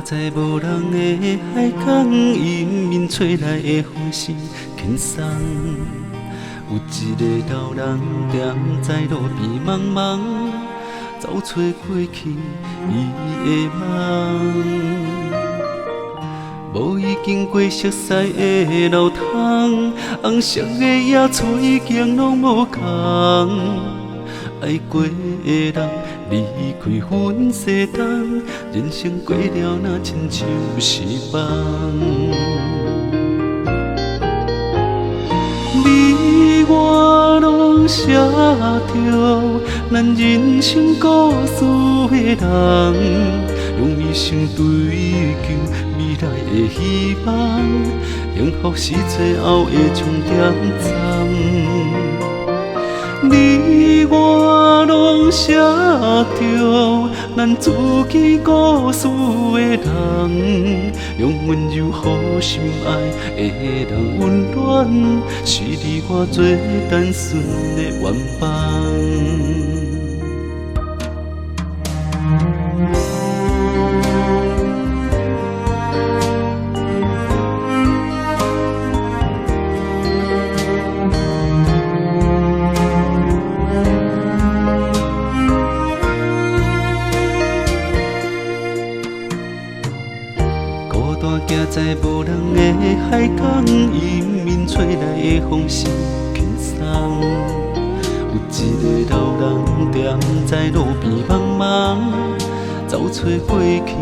行在无人的海港，迎面吹来的风声轻松。有一个老人踮在路边茫茫，走找过去伊的梦。无已经过熟悉的路通，红色的野厝已经拢无同。爱过的人离开阮世间，人生过了那亲像是梦。你我拢写着咱人生故事的人，用一生追求未来的希望，幸福是最后的终点站。你我拢写着咱自己故事的人，用温柔予心爱的人温暖，是你我做单纯的愿望。行在无人的海港，迎面吹来的风声轻松。有一个老人踮在路边茫茫，走找过去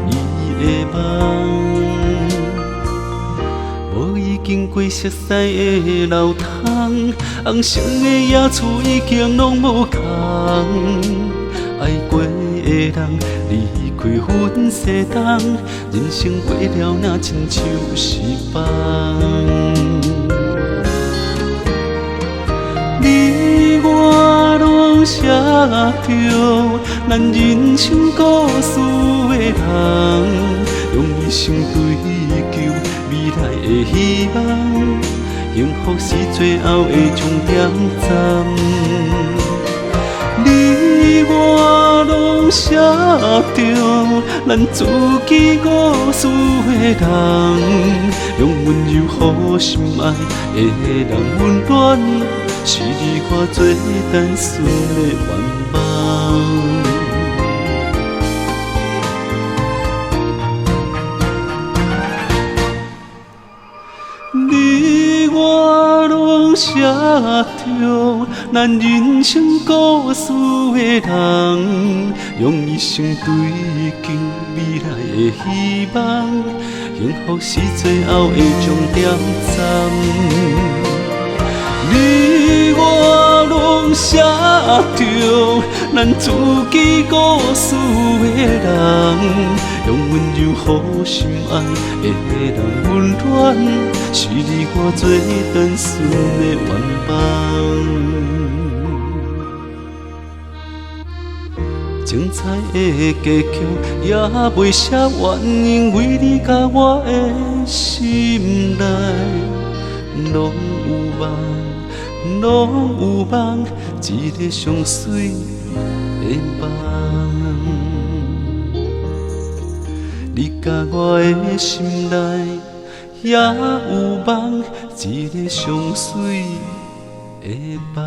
伊的梦。无已经过熟悉的路通，红色的野厝已经拢无同。爱过的人离开阮世间，人生过了那亲像是梦。你我拢写着咱人生故事的人，用一生追求未来的希望，幸福是最后的终点站。你我拢写着咱自己故事的人，用温柔予心爱的人温暖，是你我最单纯的愿望。你我拢写着咱人生故事的人，用一生追求未来的希望，幸福是最后的终点站。你我拢写着咱自己故事的人，用温柔予心爱的人温暖，是你我最单纯的愿望。精彩的结局也袂写完，因为你甲我的心内拢有梦，拢有梦，一个上水的梦。你甲我的心内也有梦，一个上水的梦。